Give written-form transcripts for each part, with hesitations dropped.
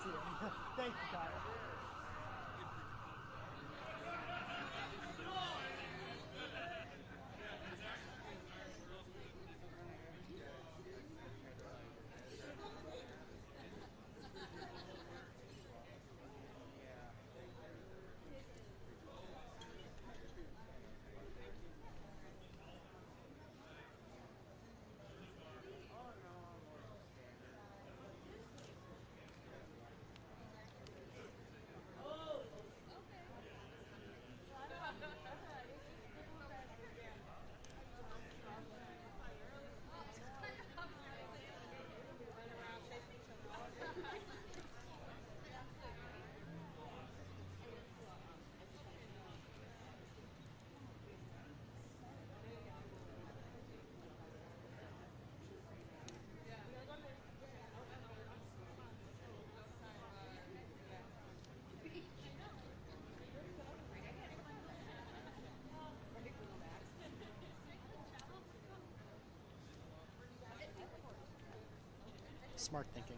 see him. Thank you, Kyle. Smart thinking.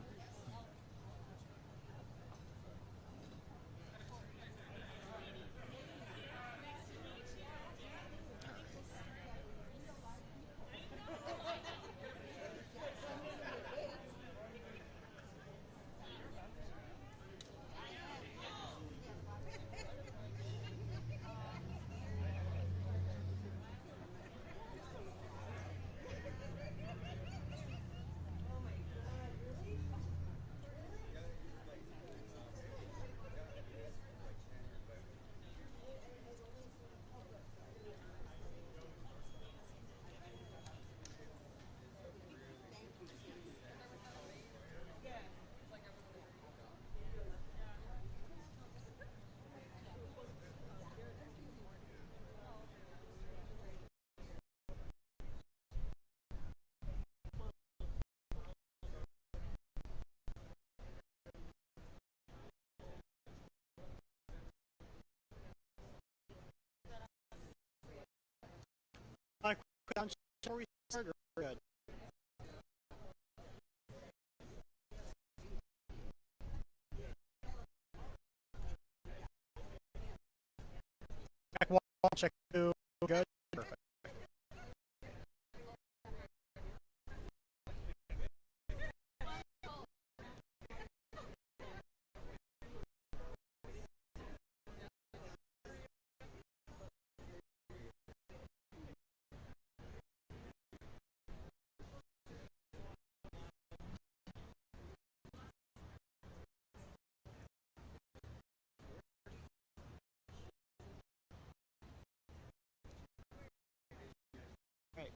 Quick on shall we start or good? Check one, check two, good. Perfect. Right.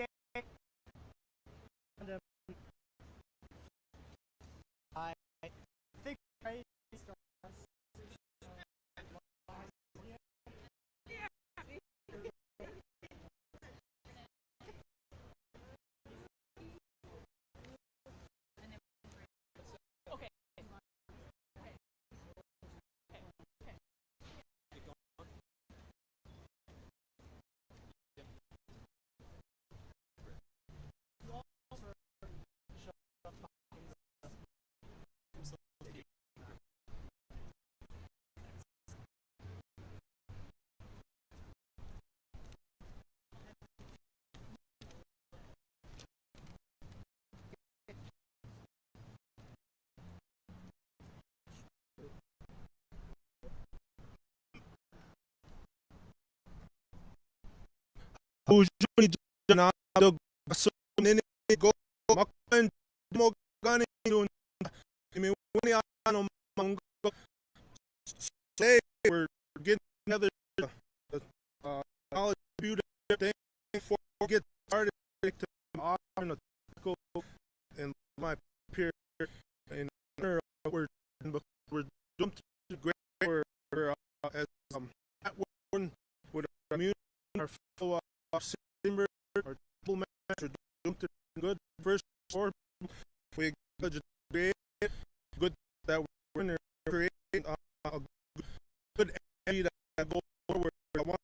Okay. I think I Usually na dog so nene go makwen mo gani dun mi wani ano mang say we're getting another knowledge computer thing before we get started to on a go and my peer in we're jumped to grade where as at one with our immune our fellow Simber or double match or jumped it good first four we got good that we're in there creating a good energy that go forward. I want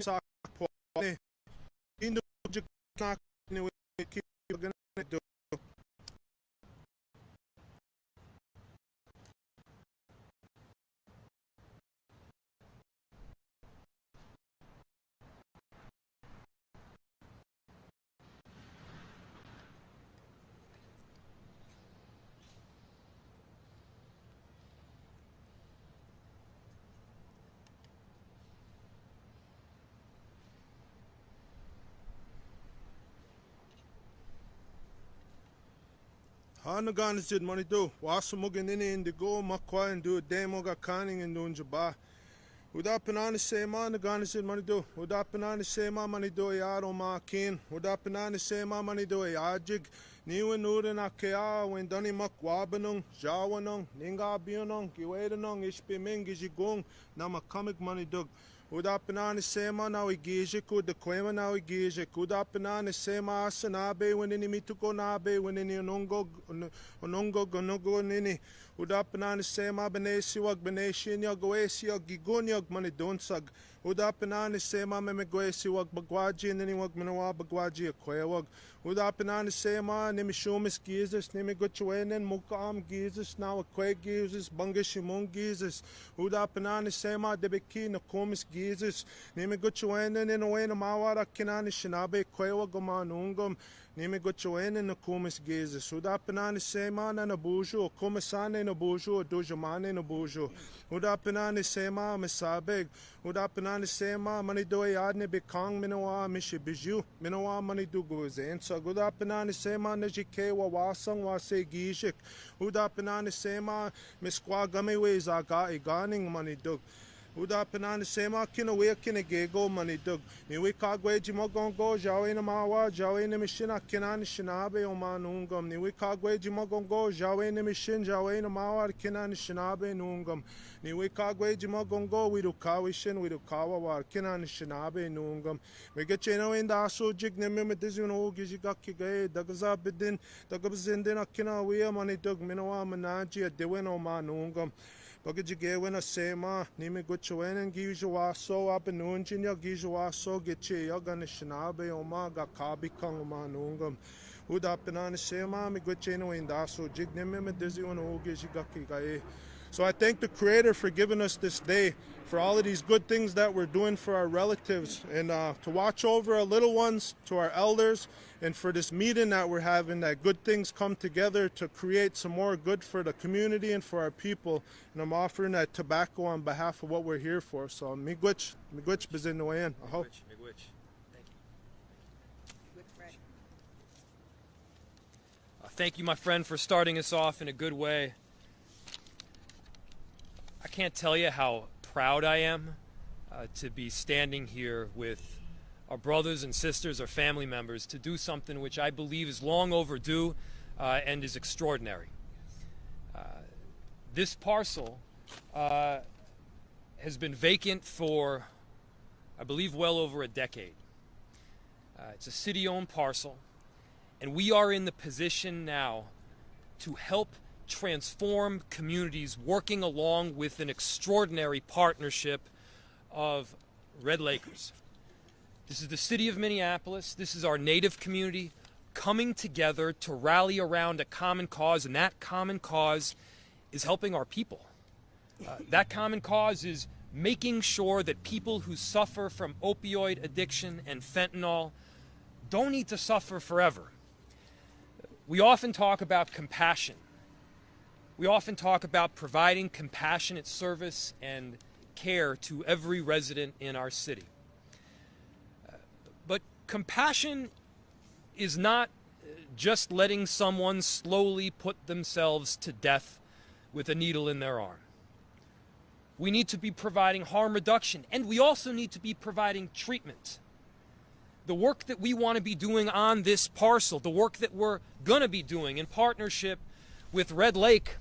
sa po ne indo jikna ni we ki gana do Hanagan is money do. Wasamugan in the go makwa and do a demo got canning and doing jaba. Without banana same on the gun is money do. Without banana same on money do a yard ma kin. Without banana same on money do a yajig. New and Nudan Akea when Donny Makwabanung, Jawanung, Ninga Bionung, Giwadanung, Ishpiming, Gijigong, Namakamik money dog. Udapanani sema na wigije kud kwema na wigije kudapanani sema asanabe wenini mituko nabe wenini onongo gonogo nini udapanani sema benesi wag benesi nyag wesi yag gigunyag mani donsag udapanani sema memegwesi wag bagwaji nini wag manawa bagwaji akwewag udapanani sema nimi shumis gizes nimi gochwenen mukam gizes na akwe gizes bangishimon gizes udapanani sema debeki na komis Jesus, nimi gochuenen in a way na mawara kinani shinabe kwewa gomanungum, nimi gochuenen na kumis Jesus, udapanani sema na nabujo, kumisane na bujo, dojamane na bujo, udapanani sema misabeg, udapanani sema manidoe adne bekang minawa mishibiju, minawa manidu gozensa, udapanani sema najike wa wasang wase gishik, udapanani sema miskwa gamewe zaga iganing manidug. Udapanani sema kina we kina gego mani dug ni we kagwe jimogongo jawe na mawa jawe na mishina kinani shinabe o manungam ni we kagwe jimogongo jawe na mishin jawe na mawa kinani shinabe nungam ni we kagwe jimogongo we do kawishin we do kawa war kinani shinabe nungam we get cheno in da so jigne me dizun o gijigaki gae dagza bidin dagabzindin akina we mani dug minawa manaji dewen o manungam Bagajigewin sema nimi guchwen gijuaso abenunjin gijuaso getche yagan shinabe oma gakabi kang manungam udapinan sema mi gucheno indaso jigneme medizion ogijigaki gae. So I thank the Creator for giving us this day, for all of these good things that we're doing for our relatives, and to watch over our little ones, to our elders, and for this meeting that we're having, that good things come together to create some more good for the community and for our people. And I'm offering that tobacco on behalf of what we're here for. So miigwech bezinoen. Aho. Miigwech. Thank you. Thank you, my friend, for starting us off in a good way. I can't tell you how proud I am to be standing here with our brothers and sisters, our family members, to do something which I believe is long overdue and is extraordinary. This parcel has been vacant for, I believe, well over a decade. It's a city-owned parcel, and we are in the position now to help transform communities, working along with an extraordinary partnership of Red Lakers. This is the city of Minneapolis. This is our native community coming together to rally around a common cause, and that common cause is helping our people. That common cause is making sure that people who suffer from opioid addiction and fentanyl don't need to suffer forever. We often talk about compassion. We often talk about providing compassionate service and care to every resident in our city. But compassion is not just letting someone slowly put themselves to death with a needle in their arm. We need to be providing harm reduction, and we also need to be providing treatment. The work that we want to be doing on this parcel, the work that we're going to be doing in partnership with Red Lake,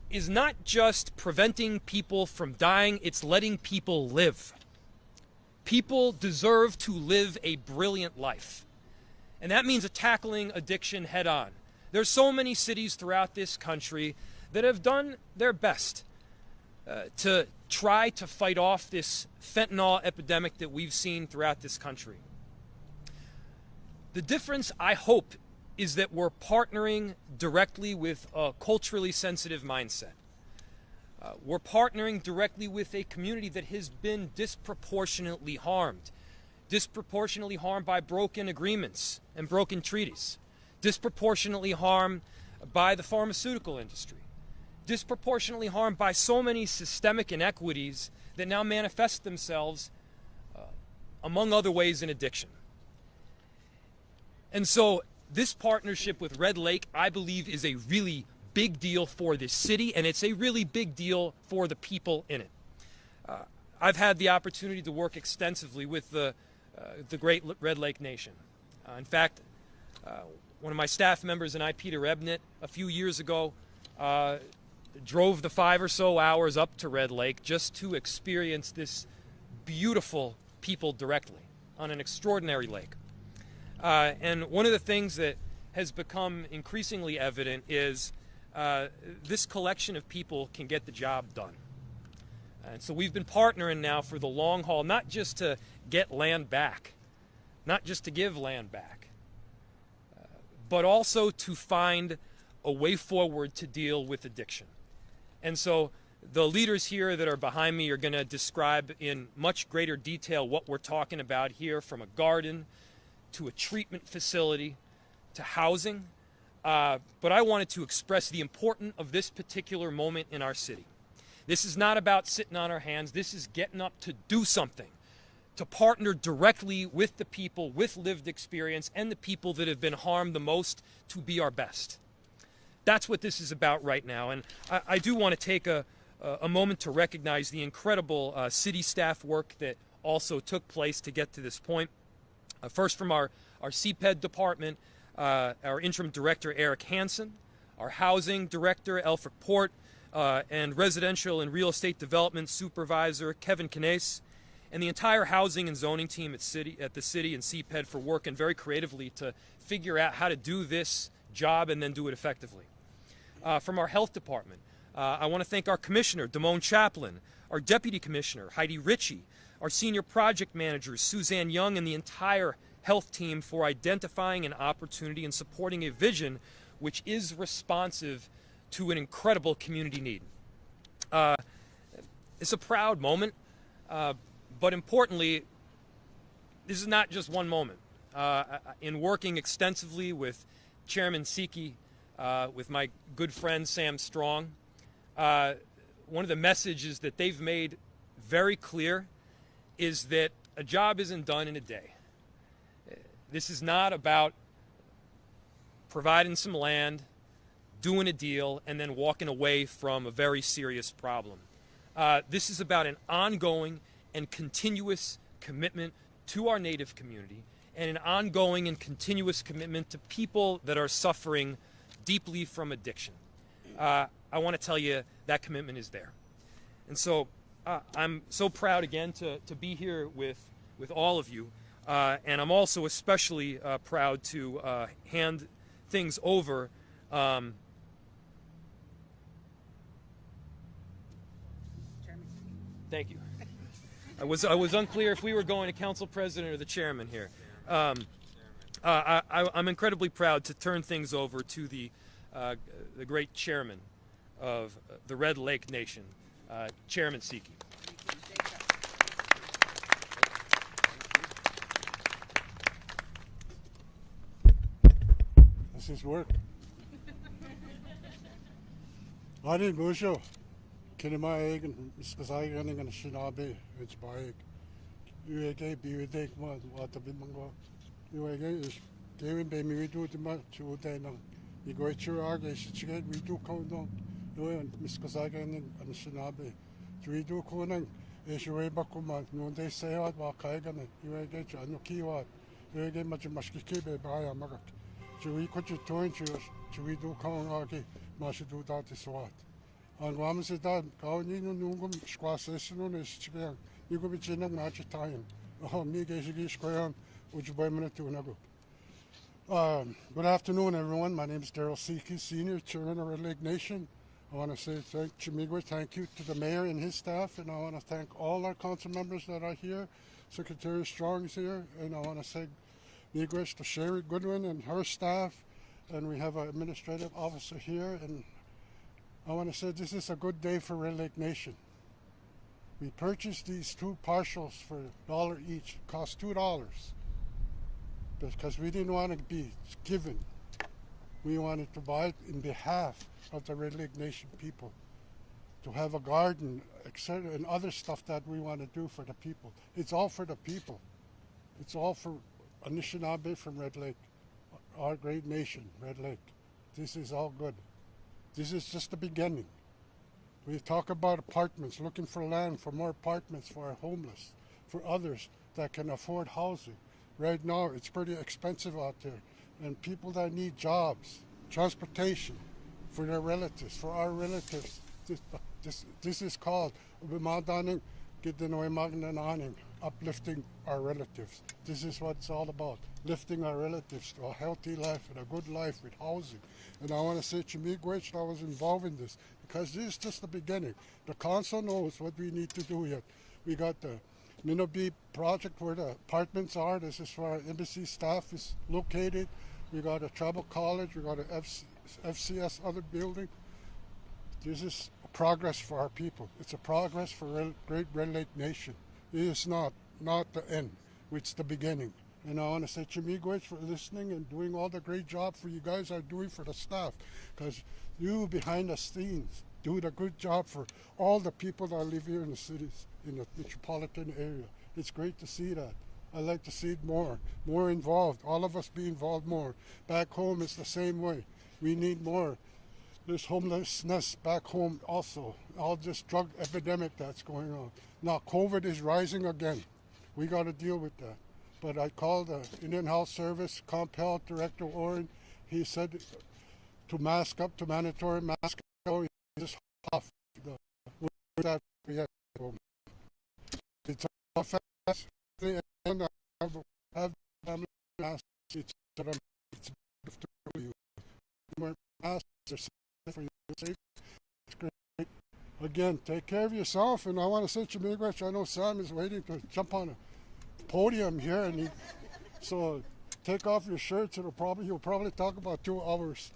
is not just preventing people from dying, it's letting people live. People deserve to live a brilliant life. And that means tackling addiction head on. There's so many cities throughout this country that have done their best to try to fight off this fentanyl epidemic that we've seen throughout this country. The difference, I hope, is that we're partnering directly with a culturally sensitive mindset. We're partnering directly with a community that has been disproportionately harmed by broken agreements and broken treaties, disproportionately harmed by the pharmaceutical industry, disproportionately harmed by so many systemic inequities that now manifest themselves, among other ways, in addiction. And so this partnership with Red Lake, I believe, is a really big deal for this city, and it's a really big deal for the people in it. I've had the opportunity to work extensively with the great Red Lake Nation. In fact, one of my staff members and I, Peter Ebnett, a few years ago, drove the 5 or so hours up to Red Lake just to experience this beautiful people directly on an extraordinary lake. And one of the things that has become increasingly evident is this collection of people can get the job done. And so we've been partnering now for the long haul, not just to get land back, not just to give land back, but also to find a way forward to deal with addiction. And so the leaders here that are behind me are going to describe in much greater detail what we're talking about here, from a garden to a treatment facility to housing. But I wanted to express the importance of this particular moment in our city. This is not about sitting on our hands. This is getting up to do something, to partner directly with the people with lived experience and the people that have been harmed the most to be our best. That's what this is about right now. And I do want to take a moment to recognize the incredible city staff work that also took place to get to this point. First, from our CPED department, our interim director, Eric Hansen, our housing director, Elfric Port, and residential and real estate development supervisor, Kevin Kness, and the entire housing and zoning team at the city and CPED for working very creatively to figure out how to do this job and then do it effectively. From our health department, I want to thank our commissioner, Damone Chaplin, our deputy commissioner, Heidi Ritchie, our senior project managers, Suzanne Young, and the entire health team for identifying an opportunity and supporting a vision which is responsive to an incredible community need. It's a proud moment, but importantly, this is not just one moment. In working extensively with Chairman Siki, with my good friend Sam Strong, one of the messages that they've made very clear is that a job isn't done in a day. This is not about providing some land, doing a deal, and then walking away from a very serious problem. This is about an ongoing and continuous commitment to our Native community and an ongoing and continuous commitment to people that are suffering deeply from addiction. I want to tell you that commitment is there. And so I'm so proud again to be here with all of you. And I'm also especially proud to hand things over Thank you. I was unclear if we were going to council president or the chairman here. I'm incredibly proud to turn things over to the great chairman of the Red Lake Nation, Chairman Siki. This is work. I didn't go show. Can my egg and Skazai running on a shinabe, it's by egg. You egg, be with egg, what the bimango. You egg is David Baby, we do the much to then. You go at your argus, we do count on. You and Miss Kazai and a shinabe. We do conan, is your way back on. No, they say out while Kaigan, you egg, and no key what. You egg much mushkiki by a mark. So we could you join you to we do count argy, much do that is what. And one said that, Gauni no squash session is chicken. You could be chin of match time. Oh, me gazing square, which you buy me to another. Good afternoon, everyone. My name is Daryl Siki, Senior Chairman of Red Lake Nation. I want to say thank you to the mayor and his staff, and I want to thank all our council members that are here. Secretary Strong is here, and I want to say miigwech to Sherry Goodwin and her staff, and we have an administrative officer here, and I want to say this is a good day for Red Lake Nation. We purchased these 2 parcels for $1 each. It cost $2 because we didn't want to be given. We wanted to buy it in behalf of the Red Lake Nation people, to have a garden, etc., and other stuff that we want to do for the people. It's all for the people. It's all for Anishinaabe from Red Lake, our great nation, Red Lake. This is all good. This is just the beginning. We talk about apartments, looking for land for more apartments for our homeless, for others that can afford housing. Right now, it's pretty expensive out there. And people that need jobs, transportation for their relatives, for our relatives. This is called uplifting our relatives. This is what it's all about, lifting our relatives to a healthy life and a good life with housing. And I want to say to miigwech, I was involved in this because this is just the beginning. The council knows what we need to do yet. We got the Minneapolis project where the apartments are. This is where our embassy staff is located. We got a tribal college. We got a FCS other building. This is a progress for our people. It's a progress for great Red Lake Nation. It is not the end. It's the beginning. And I want to say miigwech for listening and doing all the great job for you guys are doing for the staff. Because you behind the scenes do the good job for all the people that live here in the cities, in the metropolitan area. It's great to see that. I like to see it more involved. All of us be involved more. Back home, it's the same way. We need more. There's homelessness back home also. All this drug epidemic that's going on. Now, COVID is rising again. We got to deal with that. But I called the Indian Health Service, Comp Health Director Oren. He said to mask up, to mandatory mask up. Just off that we have. It's all fast. And I have family masks. It's beautiful for you. Wear masks are safe for you. Safe. It's great. Again, take care of yourself. And I want to say to miigwech, I know Sam is waiting to jump on a podium here, and so take off your shirts. He'll probably talk about 2 hours.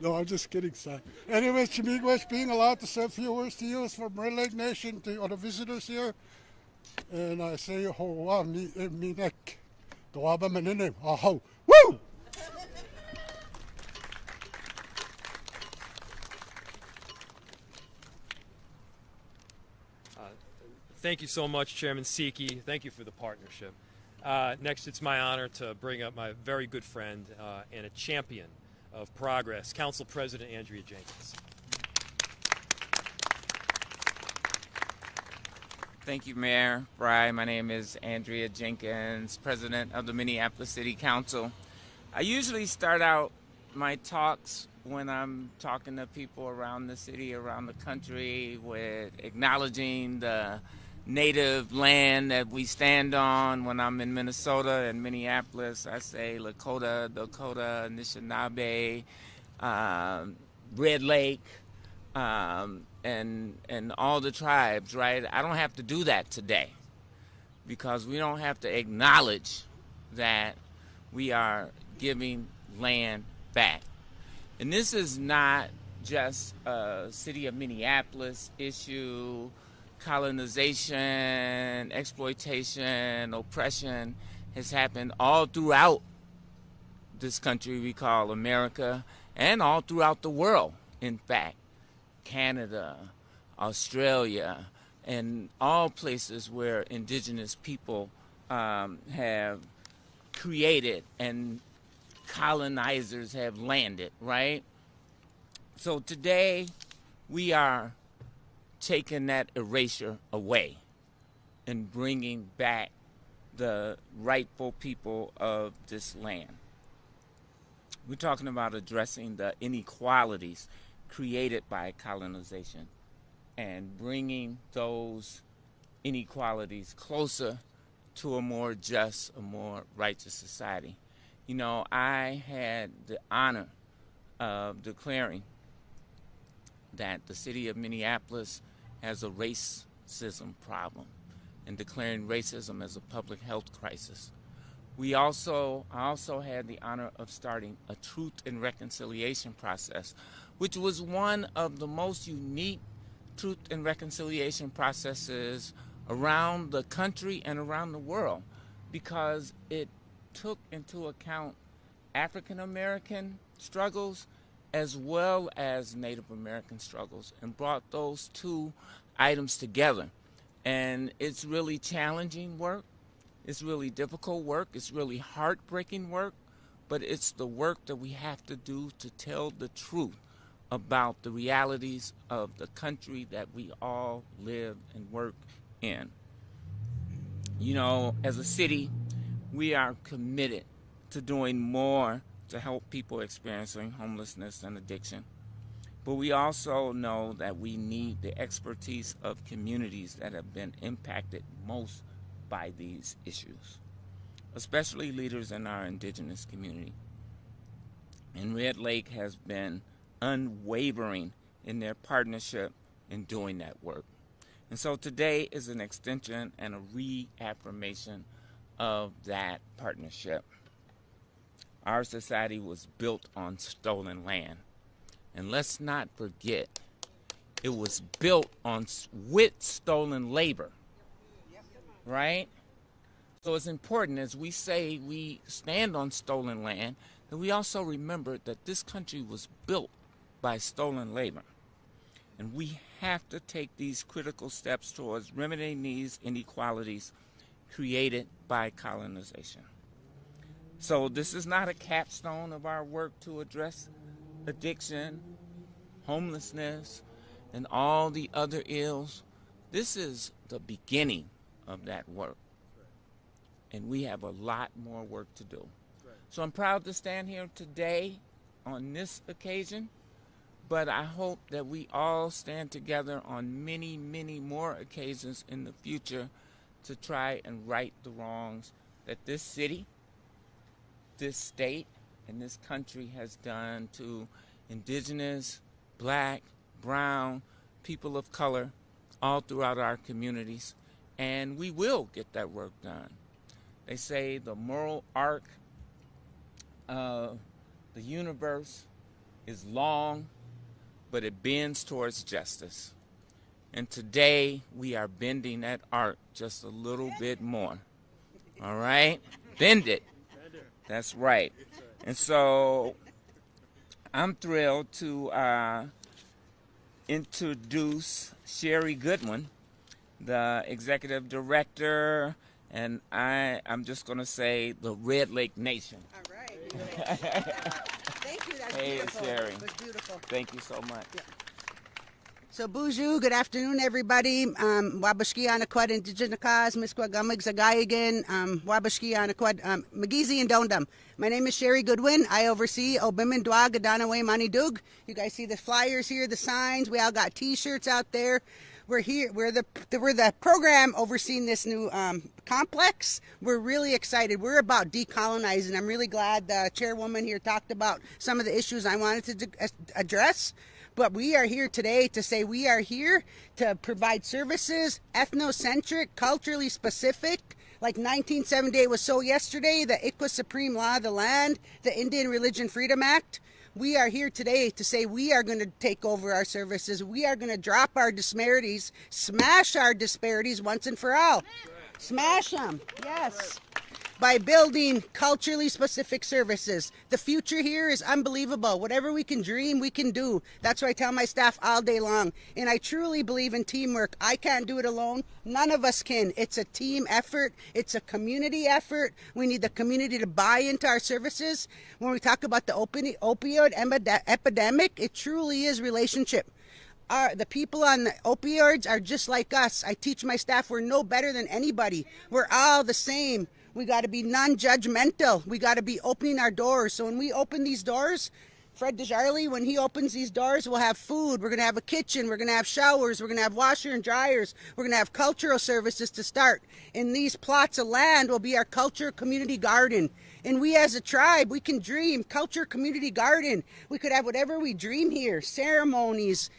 No, I'm just kidding, Sam. Anyways, miigwech, being allowed to say a few words to you from Red Lake Nation to other visitors here. And I say, ho, mi nek. Dawaba manine. Aho. Woo! Thank you so much, Chairman Siki. Thank you for the partnership. Next, it's my honor to bring up my very good friend and a champion of progress, Council President Andrea Jenkins. Thank you, Mayor Fry. My name is Andrea Jenkins, President of the Minneapolis City Council. I usually start out my talks when I'm talking to people around the city, around the country, with acknowledging the native land that we stand on. When I'm in Minnesota and Minneapolis, I say Lakota, Dakota, Anishinaabe, Red Lake, and all the tribes, right? I don't have to do that today because we don't have to acknowledge that we are giving land back. And this is not just a city of Minneapolis issue. Colonization, exploitation, oppression has happened all throughout this country we call America and all throughout the world, in fact. Canada, Australia, and all places where indigenous people have created and colonizers have landed, right? So today we are taking that erasure away and bringing back the rightful people of this land. We're talking about addressing the inequalities created by colonization and bringing those inequalities closer to a more just, a more righteous society. You know, I had the honor of declaring that the city of Minneapolis has a racism problem and declaring racism as a public health crisis. I also had the honor of starting a truth and reconciliation process, which was one of the most unique truth and reconciliation processes around the country and around the world, because it took into account African American struggles as well as Native American struggles and brought those two items together. And it's really challenging work. It's really difficult work. It's really heartbreaking work, but it's the work that we have to do to tell the truth about the realities of the country that we all live and work in. You know, as a city, we are committed to doing more to help people experiencing homelessness and addiction. But we also know that we need the expertise of communities that have been impacted most by these issues, especially leaders in our indigenous community. And Red Lake has been unwavering in their partnership in doing that work. And so today is an extension and a reaffirmation of that partnership. Our society was built on stolen land. And let's not forget, it was built with stolen labor, right? So it's important, as we say we stand on stolen land, that we also remember that this country was built by stolen labor. And we have to take these critical steps towards remedying these inequalities created by colonization. So this is not a capstone of our work to address addiction, homelessness, and all the other ills. This is the beginning of that work. And we have a lot more work to do. So I'm proud to stand here today on this occasion, but I hope that we all stand together on many, many more occasions in the future to try and right the wrongs that this city, this state, and this country has done to indigenous, black, brown, people of color, all throughout our communities. And we will get that work done. They say the moral arc of the universe is long, but it bends towards justice. And today we are bending that arc just a little bit more. All right? Bend it. That's right. And so I'm thrilled to introduce Sherry Goodwin, the executive director, and I'm just going to say the Red Lake Nation. All right. Thank you. That's Hey, beautiful. Sherry. It was beautiful. Thank you so much. Yeah. So, Buju, good afternoon, everybody. Wabashki Anaquad Indigenakas, Misquagamig Zagayagan, Wabashki Anaquad, Magizi and Dondam. My name is Sherry Goodwin. I oversee Obimin Dwa Gadanawe Manidug. You guys see the flyers here, the signs. We all got T-shirts out there. We're here. We're the program overseeing this new complex. We're really excited. We're about decolonizing. I'm really glad the chairwoman here talked about some of the issues I wanted to address. But we are here today to say we are here to provide services, ethnocentric, culturally specific, like 1978 was so yesterday, the ICWA Supreme Law of the Land, the Indian Religion Freedom Act. We are here today to say we are going to take over our services. We are going to drop our disparities, smash our disparities once and for all. Smash them, yes. By building culturally specific services. The future here is unbelievable. Whatever we can dream, we can do. That's what I tell my staff all day long. And I truly believe in teamwork. I can't do it alone. None of us can. It's a team effort. It's a community effort. We need the community to buy into our services. When we talk about the opioid epidemic, it truly is relationship. The people on the opioids are just like us. I teach my staff we're no better than anybody. We're all the same. We got to be non-judgmental. We got to be opening our doors. So when we open these doors, Fred DeJarly, when he opens these doors, we'll have food. We're going to have a kitchen. We're going to have showers. We're going to have washer and dryers. We're going to have cultural services to start. And these plots of land will be our culture community garden. And we as a tribe, we can dream culture community garden. We could have whatever we dream here, ceremonies,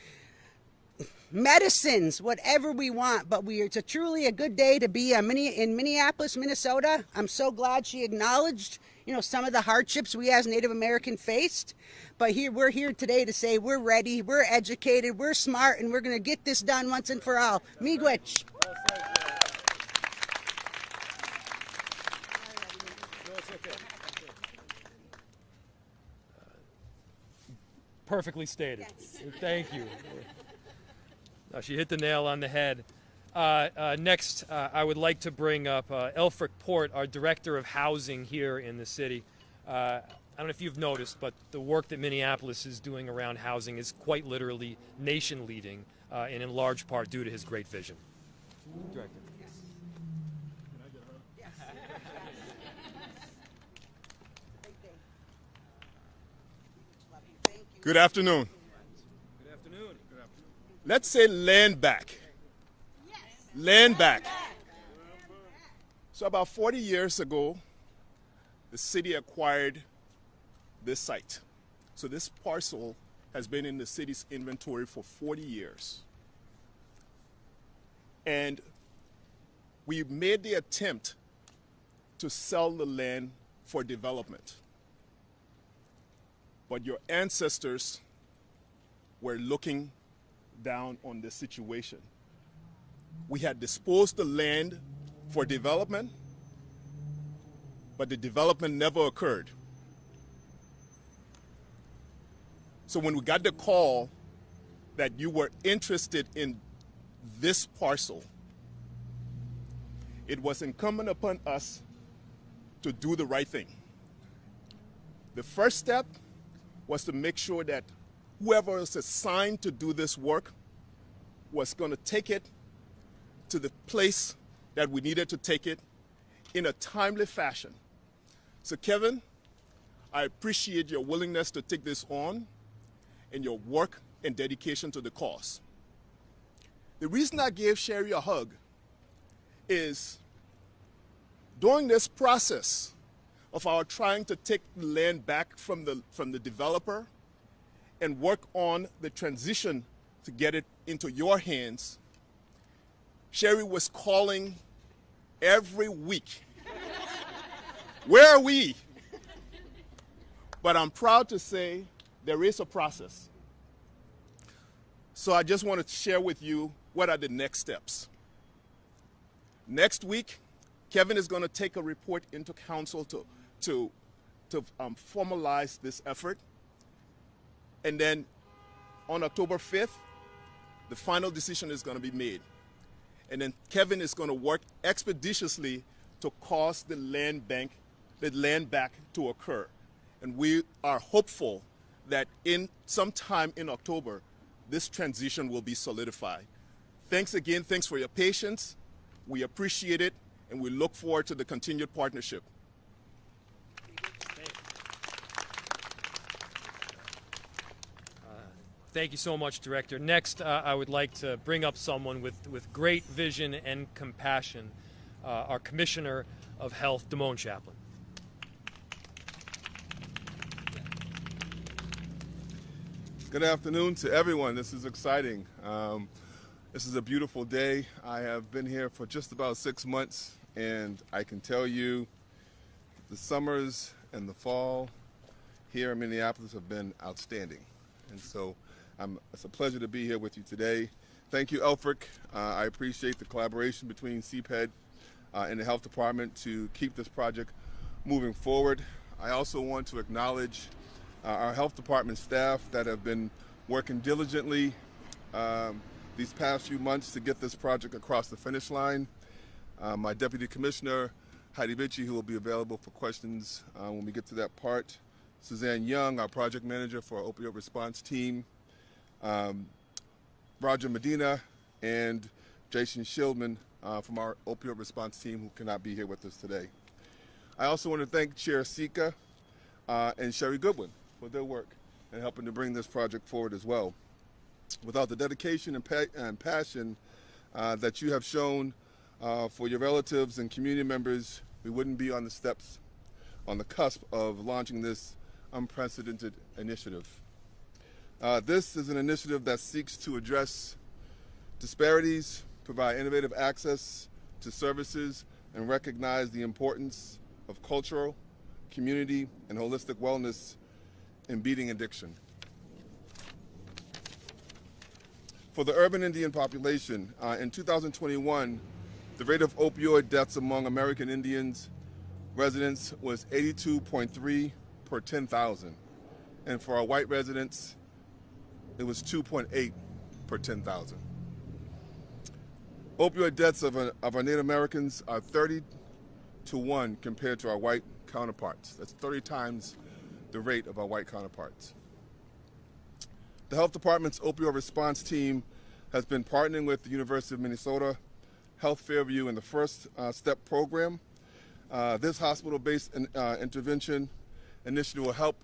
medicines, whatever we want. But it's truly a good day to be in Minneapolis, Minnesota. I'm so glad she acknowledged, some of the hardships we as Native American faced. But we're here today to say we're ready, we're educated, we're smart, and we're going to get this done once and for all. Miigwech. Perfectly stated. Yes. Thank you. No, she hit the nail on the head. Next, I would like to bring up Elfric Port, our Director of Housing here in the city. I don't know if you've noticed, but the work that Minneapolis is doing around housing is quite literally nation-leading, and in large part due to his great vision. Director. Yes. Can I get a hug? Yes. Good afternoon. Good afternoon. Let's say land back. Yes. Land back. So about 40 years ago, the city acquired this site. So this parcel has been in the city's inventory for 40 years. And we made the attempt to sell the land for development. But your ancestors were looking down on the situation. We had disposed the land for development, but the development never occurred. So when we got the call that you were interested in this parcel, it was incumbent upon us to do the right thing. The first step was to make sure that whoever was assigned to do this work was going to take it to the place that we needed to take it in a timely fashion. So Kevin, I appreciate your willingness to take this on and your work and dedication to the cause. The reason I gave Sherry a hug is during this process of our trying to take the land back from the developer and work on the transition to get it into your hands, Sherry was calling every week. Where are we? But I'm proud to say there is a process. So I just want to share with you what are the next steps. Next week, Kevin is going to take a report into council to formalize this effort. And then on October 5th, the final decision is going to be made. And then Kevin is going to work expeditiously to cause the land back to occur. And we are hopeful that in sometime in October, this transition will be solidified. Thanks again. Thanks for your patience. We appreciate it, and we look forward to the continued partnership. Thank you so much, Director. Next, I would like to bring up someone with great vision and compassion, our Commissioner of Health, Damone Chaplin. Good afternoon to everyone. This is exciting. This is a beautiful day. I have been here for just about 6 months, and I can tell you the summers and the fall here in Minneapolis have been outstanding. And so it's a pleasure to be here with you today. Thank you, Elfric. I appreciate the collaboration between CPED and the Health Department to keep this project moving forward. I also want to acknowledge our Health Department staff that have been working diligently these past few months to get this project across the finish line. My Deputy Commissioner, Heidi Bitchie, who will be available for questions when we get to that part. Suzanne Young, our Project Manager for our Opioid Response Team. Roger Medina and Jason Shieldman from our Opioid Response Team, who cannot be here with us today. I also want to thank Chair Sika and Sherry Goodwin for their work and helping to bring this project forward as well. Without the dedication and passion that you have shown for your relatives and community members, we wouldn't be on the steps, on the cusp of launching this unprecedented initiative. This is an initiative that seeks to address disparities, provide innovative access to services, and recognize the importance of cultural, community, and holistic wellness in beating addiction. For the urban Indian population, in 2021, the rate of opioid deaths among American Indians residents was 82.3 per 10,000. And for our white residents, it was 2.8 per 10,000. Opioid deaths of our Native Americans are 30 to 1 compared to our white counterparts. That's 30 times the rate of our white counterparts. The Health Department's opioid response team has been partnering with the University of Minnesota Health Fairview in the First Step program. This hospital-based intervention initiative will help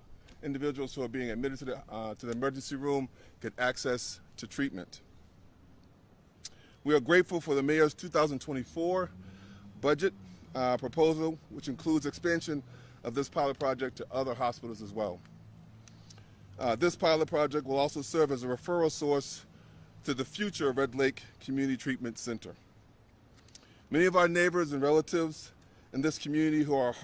individuals who are being admitted to the emergency room get access to treatment. We are grateful for the Mayor's 2024 budget proposal, which includes expansion of this pilot project to other hospitals as well. This pilot project will also serve as a referral source to the future Red Lake Community Treatment Center. Many of our neighbors and relatives in this community who are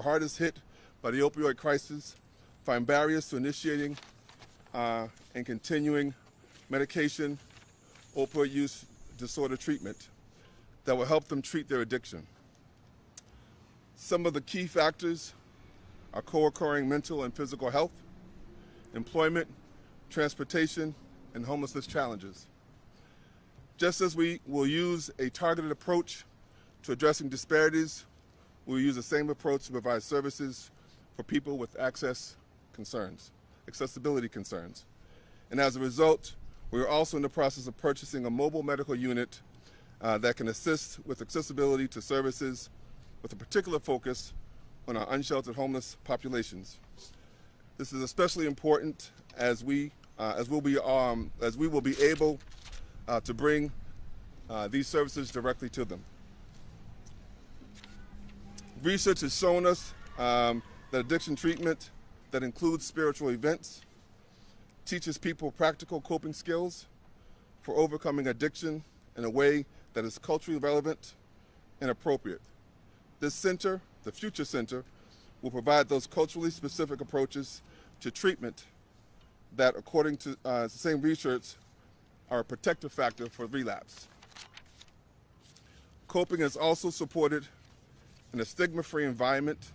hardest hit by the opioid crisis find barriers to initiating and continuing medication, opioid use disorder treatment that will help them treat their addiction. Some of the key factors are co-occurring mental and physical health, employment, transportation, and homelessness challenges. Just as we will use a targeted approach to addressing disparities, we'll use the same approach to provide services for people with accessibility concerns. And as a result, we are also in the process of purchasing a mobile medical unit that can assist with accessibility to services with a particular focus on our unsheltered homeless populations. This is especially important as we will be able to bring these services directly to them. Research has shown us that addiction treatment that includes spiritual events teaches people practical coping skills for overcoming addiction in a way that is culturally relevant and appropriate. This center, the Future Center, will provide those culturally specific approaches to treatment that, according to the same research, are a protective factor for relapse. Coping is also supported in a stigma-free environment.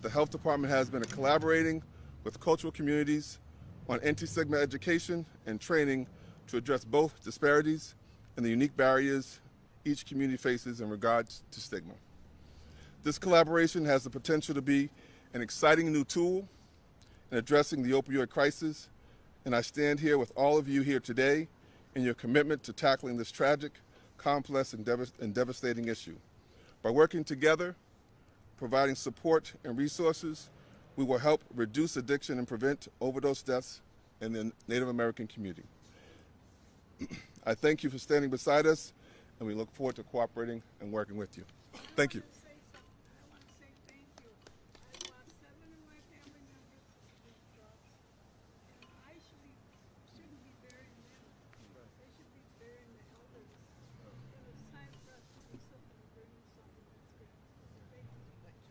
The Health Department has been collaborating with cultural communities on anti-stigma education and training to address both disparities and the unique barriers each community faces in regards to stigma. This collaboration has the potential to be an exciting new tool in addressing the opioid crisis, and I stand here with all of you here today in your commitment to tackling this tragic, complex, and devastating issue. By working together, providing support and resources, we will help reduce addiction and prevent overdose deaths in the Native American community. I thank you for standing beside us, and we look forward to cooperating and working with you. Thank you.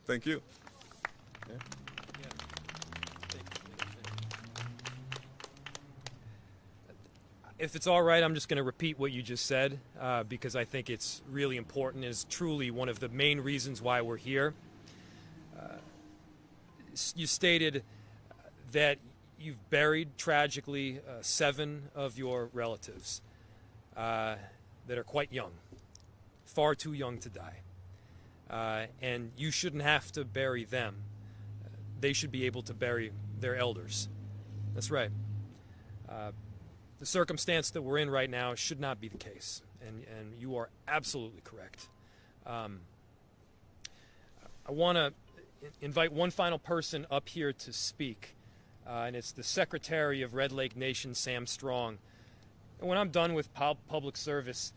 Thank you. Yeah. If it's all right, I'm just going to repeat what you just said because I think it's really important. It's truly one of the main reasons why we're here. You stated that you've buried, tragically, 7 of your relatives that are quite young, far too young to die. And you shouldn't have to bury them. They should be able to bury their elders. That's right. The circumstance that we're in right now should not be the case, and you are absolutely correct. I want to invite one final person up here to speak, and it's the Secretary of Red Lake Nation, Sam Strong. And when I'm done with public service,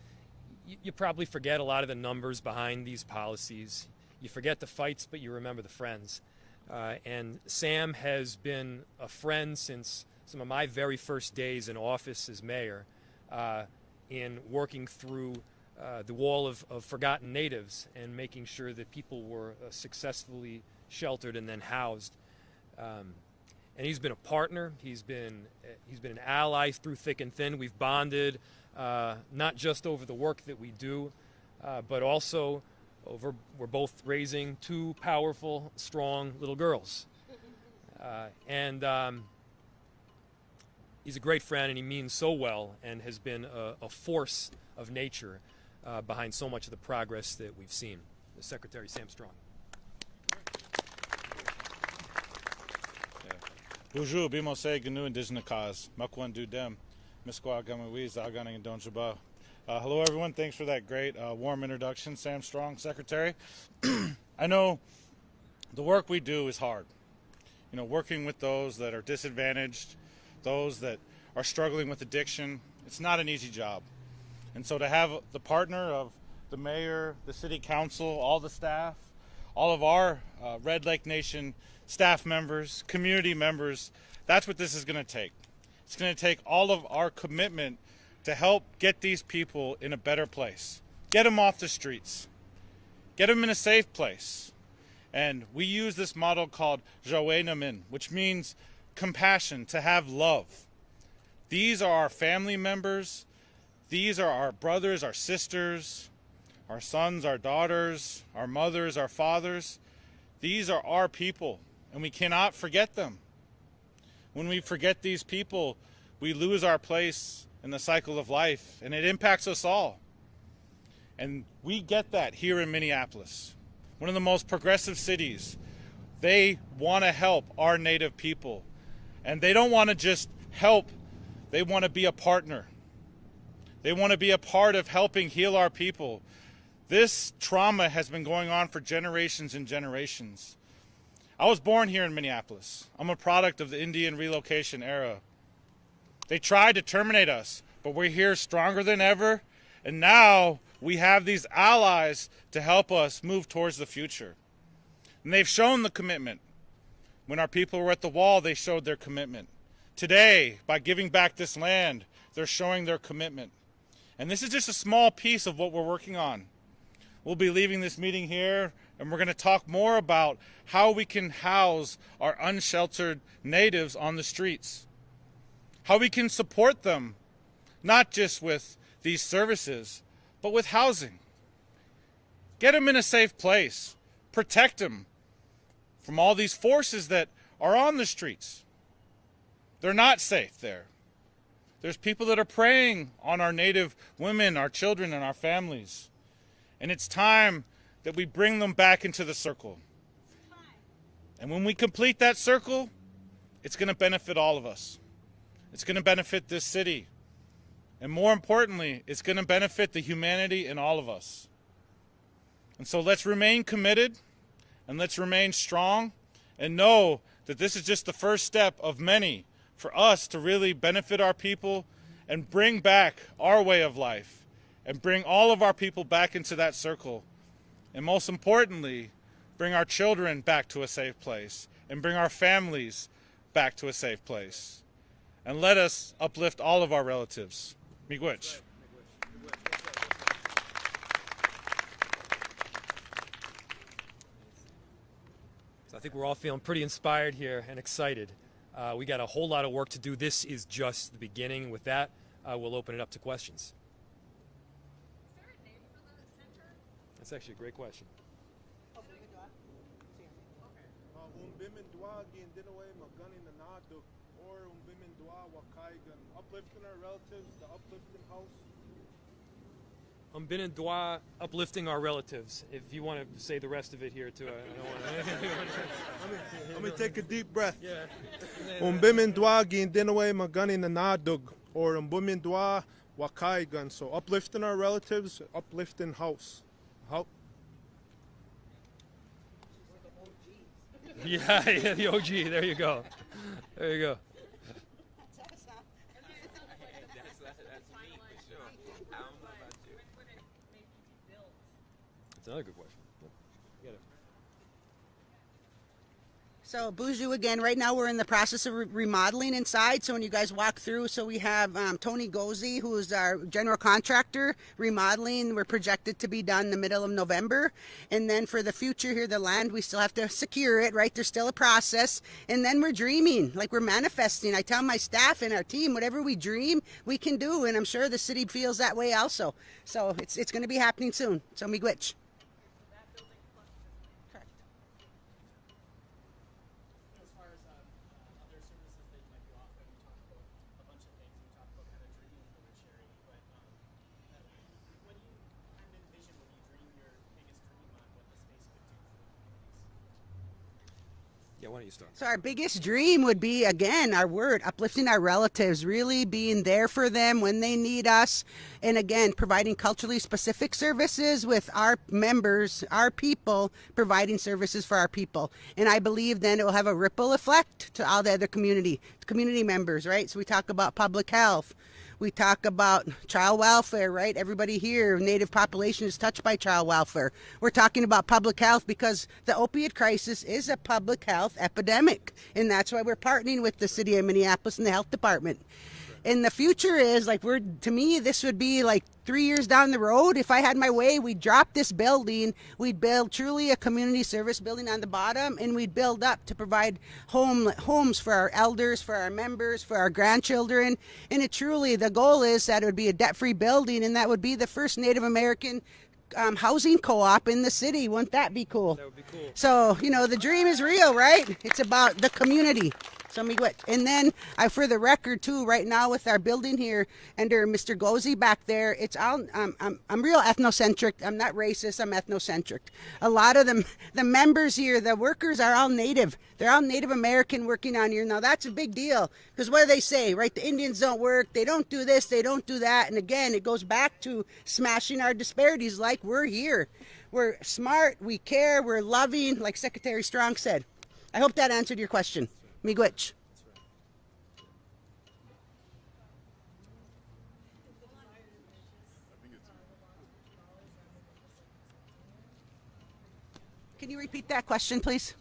you probably forget a lot of the numbers behind these policies. You forget the fights, but you remember the friends. And Sam has been a friend since some of my very first days in office as mayor. in working through the wall of forgotten natives and making sure that people were successfully sheltered and then housed. And he's been a partner. He's been an ally through thick and thin. We've bonded not just over the work that we do, but also over we're both raising two powerful, strong little girls. And he's a great friend, and he means so well, and has been a force of nature behind so much of the progress that we've seen. Secretary Sam Strong. Bonjour, bimose gnu indigenous cause. Makwan du dem. Miskwa gamawiz aganing and donjaba. Hello everyone, thanks for that great warm introduction. Sam Strong, Secretary. I know the work we do is hard. You know, working with those that are disadvantaged, those that are struggling with addiction, it's not an easy job. And so to have the partner of the mayor, the city council, all the staff, all of our Red Lake Nation staff members, community members, that's what this is going to take. It's going to take all of our commitment to help get these people in a better place. Get them off the streets. Get them in a safe place. And we use this model called Joe Namin, which means compassion, to have love. These are our family members. These are our brothers, our sisters, our sons, our daughters, our mothers, our fathers. These are our people, and we cannot forget them. When we forget these people, we lose our place in the cycle of life, and it impacts us all. And we get that here in Minneapolis, one of the most progressive cities. They want to help our Native people, and they don't want to just help, they want to be a partner. They want to be a part of helping heal our people. This trauma has been going on for generations and generations. I was born here in Minneapolis. I'm a product of the Indian relocation era. They tried to terminate us, but we're here stronger than ever, and now we have these allies to help us move towards the future. And they've shown the commitment. When our people were at the wall, they showed their commitment. Today, by giving back this land, they're showing their commitment. And this is just a small piece of what we're working on. We'll be leaving this meeting here, and we're going to talk more about how we can house our unsheltered natives on the streets. How we can support them, not just with these services, but with housing. Get them in a safe place. Protect them from all these forces that are on the streets. They're not safe there. There's people that are preying on our Native women, our children, and our families. And it's time that we bring them back into the circle. And when we complete that circle, it's going to benefit all of us. It's going to benefit this city. And more importantly, it's going to benefit the humanity in all of us. And so let's remain committed, and let's remain strong, and know that this is just the first step of many for us to really benefit our people and bring back our way of life and bring all of our people back into that circle. And most importantly, bring our children back to a safe place and bring our families back to a safe place. And let us uplift all of our relatives. Miigwech. So I think we're all feeling pretty inspired here and excited. We got a whole lot of work to do. This is just the beginning. With that, we'll open it up to questions. Is there a name for the center? That's actually a great question. Uplifting our relatives, the uplifting house. Umbinadwa, uplifting our relatives. If you want to say the rest of it here, too. Let me take a deep breath. Yeah. Umbimindwa gindinaway magani nanadug, or umbimindwa wakaigan. So uplifting our relatives, uplifting house. Yeah, the OG. There you go. There you go. That's another good question. So Buju, again, right now we're in the process of remodeling inside. So when you guys walk through, so we have Tony Gozi, who is our general contractor, remodeling. We're projected to be done in the middle of November. And then for the future here, the land, we still have to secure it, right? There's still a process. And then we're dreaming, like we're manifesting. I tell my staff and our team, whatever we dream, we can do. And I'm sure the city feels that way also. So it's going to be happening soon. So miigwech. Yeah, why don't you start? So our biggest dream would be, again, our word, uplifting our relatives, really being there for them when they need us. And again, providing culturally specific services with our members, our people, providing services for our people. And I believe then it will have a ripple effect to all the other community members, right? So we talk about public health. We talk about child welfare, right? Everybody here, Native population is touched by child welfare. We're talking about public health because the opioid crisis is a public health epidemic. And that's why we're partnering with the city of Minneapolis and the health department. And the future is like, to me, this would be like 3 years down the road. If I had my way, we'd drop this building. We'd build truly a community service building on the bottom, and we'd build up to provide homes for our elders, for our members, for our grandchildren. And it truly, the goal is that it would be a debt-free building, and that would be the first Native American housing co-op in the city. Wouldn't that be cool? That would be cool. So, the dream is real, right? It's about the community. So miigwech. And then for the record too, right now with our building here under Mr. Gozi back there, it's all I'm real ethnocentric. I'm not racist, I'm ethnocentric. A lot of them, the members here, the workers are all native. They're all Native American working on here. Now that's a big deal because what do they say, right? The Indians don't work, they don't do this, they don't do that. And again, it goes back to smashing our disparities like we're here. We're smart, we care, we're loving, like Secretary Strong said. I hope that answered your question. Miigwech. Can you repeat that question, please?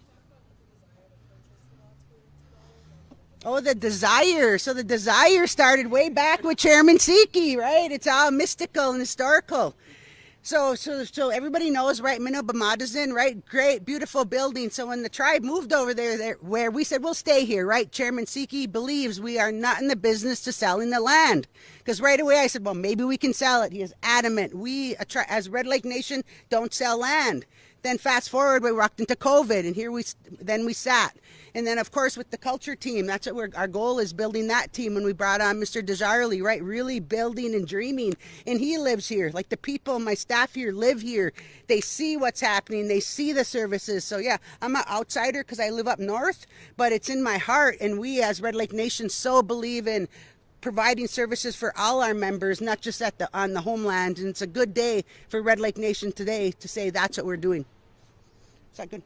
Oh, the desire. So the desire started way back with Chairman Siki, right? It's all mystical and historical. So everybody knows, right? Minneapolis-St, right? Great, beautiful building. So when the tribe moved over there, where we said, we'll stay here, right? Chairman Siki believes we are not in the business to selling the land. Because right away I said, well, maybe we can sell it. He is adamant. We, as Red Lake Nation, don't sell land. Then fast forward, we walked into COVID, and here we sat. And then, of course, with the culture team, that's what our goal is, building that team. When we brought on Mr. Desjarley, right, really building and dreaming. And he lives here. Like the people, my staff here live here. They see what's happening. They see the services. So, yeah, I'm an outsider because I live up north, but it's in my heart. And we, as Red Lake Nation, so believe in providing services for all our members, not just on the homeland. And it's a good day for Red Lake Nation today to say that's what we're doing. Is that good?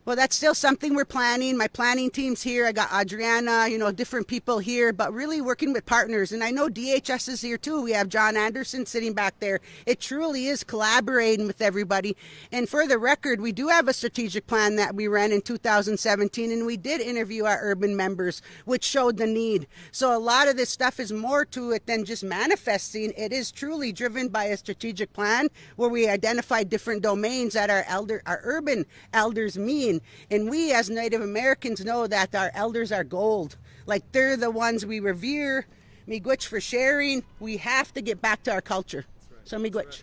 Well, that's still something we're planning. My planning team's here. I got Adriana, different people here, but really working with partners. And I know DHS is here too. We have John Anderson sitting back there. It truly is collaborating with everybody. And for the record, we do have a strategic plan that we ran in 2017, and we did interview our urban members, which showed the need. So a lot of this stuff is more to it than just manifesting. It is truly driven by a strategic plan where we identified different domains that our urban elders mean. And we as Native Americans know that our elders are gold. Like they're the ones we revere. Miigwech for sharing. We have to get back to our culture. Right. So miigwech.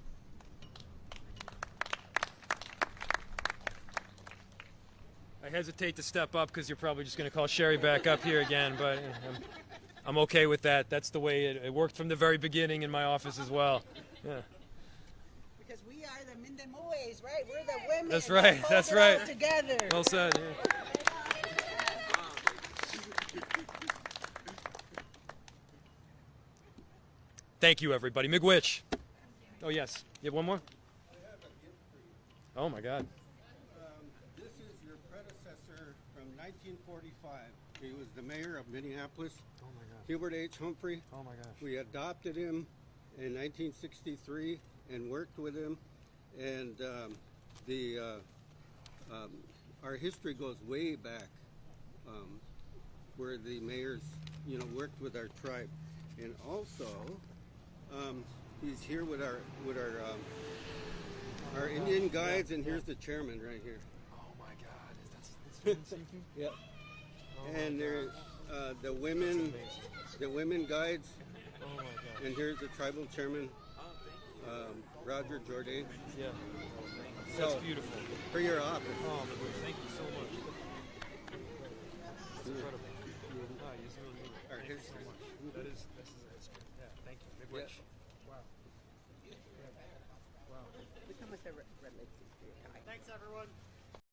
I hesitate to step up because you're probably just going to call Sherry back up here again, but I'm okay with that. That's the way it worked from the very beginning in my office as well. Yeah. Because we are the Mindemoes, right? We're the women. That's right. That's right. Together. Well said. Yeah. Thank you, everybody. Miigwech. Oh, yes. You have one more? Oh, my God. This is your predecessor from 1945. He was the mayor of Minneapolis. Oh, my God. Hubert H. Humphrey. Oh, my gosh. We adopted him in 1963 and worked with him. And the our history goes way back, where the mayors, worked with our tribe, and also he's here with our Indian guides, and here's the chairman right here. Oh my God, that's speaking? Yep. Oh And my there's God. the women, the women guides, Oh my God. and here's the tribal chairman, Roger Jordan. Yeah. So, That's beautiful. for your office. Oh, thank you so much. That's incredible. Ah, you just really mean it. Our Thank you so history. much. That's great. Yeah, thank you. Big Yeah. wish. Wow. Wow. Look how much the red lights do for your tie. Thanks, everyone.